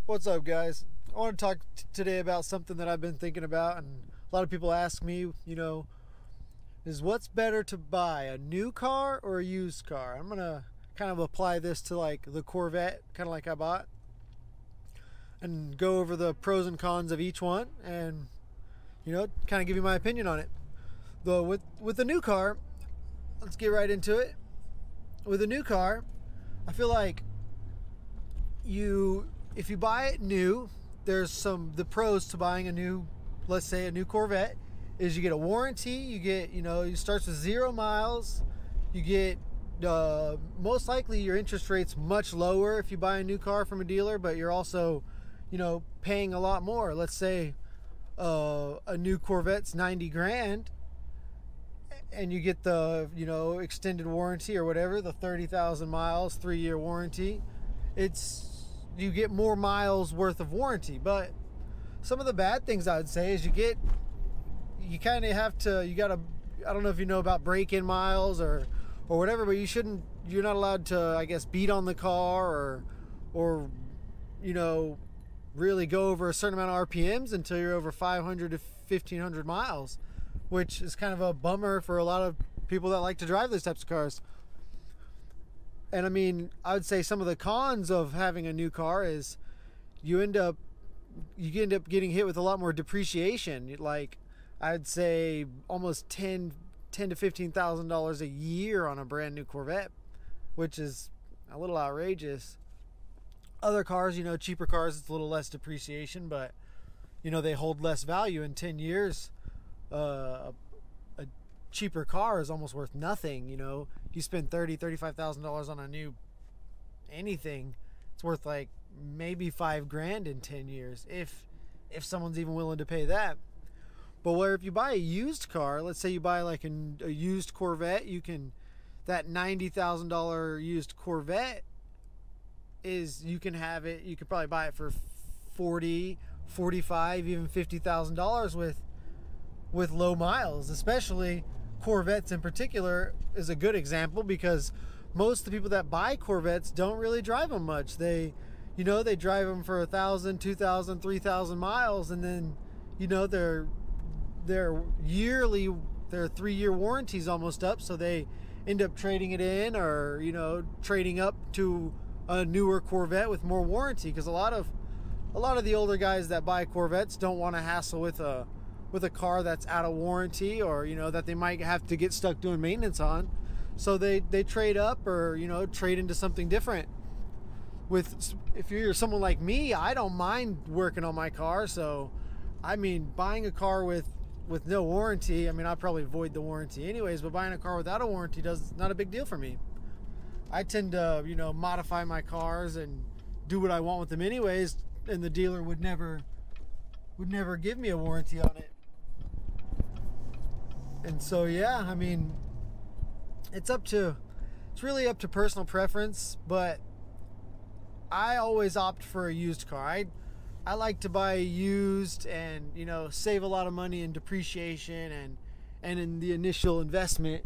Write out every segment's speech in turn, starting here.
What's up, guys? I want to talk today about something that I've been thinking about, and a lot of people ask me, is what's better to buy, a new car or a used car? I'm going to kind of apply this to like the Corvette, kind of like I bought, and go over the pros and cons of each one and, kind of give you my opinion on it. Though with a new car, let's get right into it. With a new car, I feel like if you buy it new, there's the pros to buying a new, let's say a new Corvette, is you get a warranty, you get, it starts with 0 miles, you get, most likely your interest rate's much lower if you buy a new car from a dealer, but you're also, paying a lot more. Let's say a new Corvette's 90 grand and you get the, extended warranty or whatever, the 30,000 miles, 3-year warranty. You get more miles worth of warranty. But some of the bad things I would say is you kind of have to, I don't know if you know about break-in miles or whatever, but you're not allowed to, I guess, beat on the car or really go over a certain amount of RPMs until you're over 500 to 1500 miles, which is kind of a bummer for a lot of people that like to drive those types of cars. And I mean, I would say some of the cons of having a new car is you end up getting hit with a lot more depreciation. Like, I'd say almost $10,000 to $15,000 a year on a brand new Corvette, which is a little outrageous. Other cars, cheaper cars, it's a little less depreciation, but they hold less value. In 10 years, a cheaper car is almost worth nothing. You spend $35,000 on a new anything, it's worth like maybe $5,000 in 10 years, if someone's even willing to pay that. But where if you buy a used car, let's say you buy like a used Corvette, that $90,000 used Corvette you can probably buy it for $40,000, $45,000, even $50,000 with low miles. Especially Corvettes in particular is a good example, because most of the people that buy Corvettes don't really drive them much. They drive them for 1,000, 2,000, 3,000 miles, and then their 3-year warranty's almost up, so they end up trading it in, or trading up to a newer Corvette with more warranty, because a lot of the older guys that buy Corvettes don't want to hassle with a car that's out of warranty, or that they might have to get stuck doing maintenance on, so they trade up or trade into something different. If you're someone like me, I don't mind working on my car, so I mean, buying a car with no warranty, I mean, I'll probably void the warranty anyways, but buying a car without a warranty not a big deal for me. I tend to modify my cars and do what I want with them anyways, and the dealer would never give me a warranty on it. And so, yeah, I mean, it's really up to personal preference, but I always opt for a used car. I like to buy used and, save a lot of money in depreciation and in the initial investment,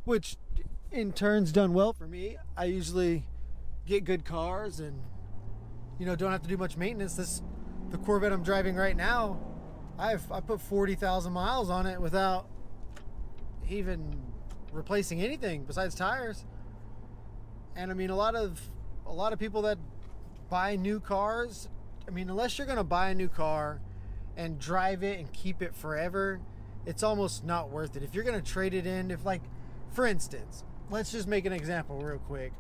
which in turn's done well for me. I usually get good cars and, don't have to do much maintenance. The Corvette I'm driving right now, I put 40,000 miles on it without even replacing anything besides tires. And I mean, a lot of people that buy new cars, I mean, unless you're going to buy a new car and drive it and keep it forever, it's almost not worth it. If you're going to trade it in, for instance, let's just make an example real quick.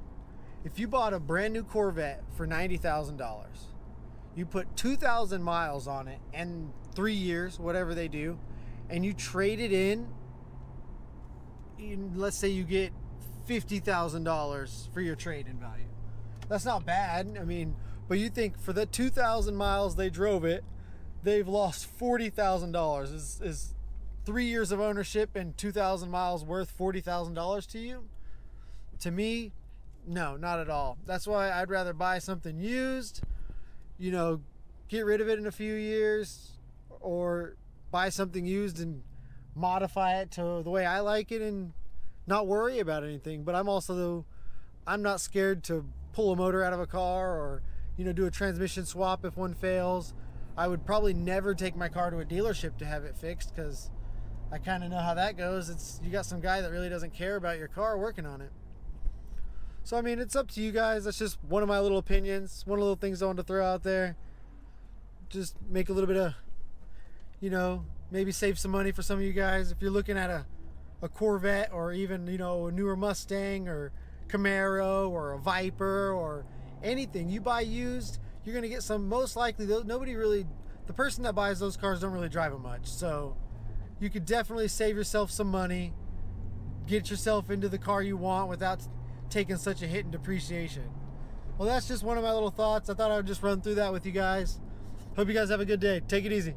If you bought a brand new Corvette for $90,000, you put 2,000 miles on it and 3 years, whatever they do, and you trade it in, let's say you get $50,000 for your trade-in value. That's not bad. I mean, but you think for the 2,000 miles they drove it, they've lost $40,000. Is 3 years of ownership and 2,000 miles worth $40,000 to you? To me, no, not at all. That's why I'd rather buy something used, get rid of it in a few years, or buy something used and modify it to the way I like it and not worry about anything. But I'm not scared to pull a motor out of a car or you know, do a transmission swap if one fails. I would probably never take my car to a dealership to have it fixed, because I kind of know how that goes. You got some guy that really doesn't care about your car working on it. So I mean, it's up to you guys. That's just one of my little opinions, one of the little things I wanted to throw out there. Just make a little bit of, you know, maybe save some money for some of you guys. If you're looking at a Corvette, or even, you know, a newer Mustang or Camaro or a Viper or anything you buy used, you're gonna get some, most likely the person that buys those cars don't really drive them much. So you could definitely save yourself some money, get yourself into the car you want without taking such a hit in depreciation. Well, that's just one of my little thoughts. I thought I would just run through that with you guys. Hope you guys have a good day. Take it easy.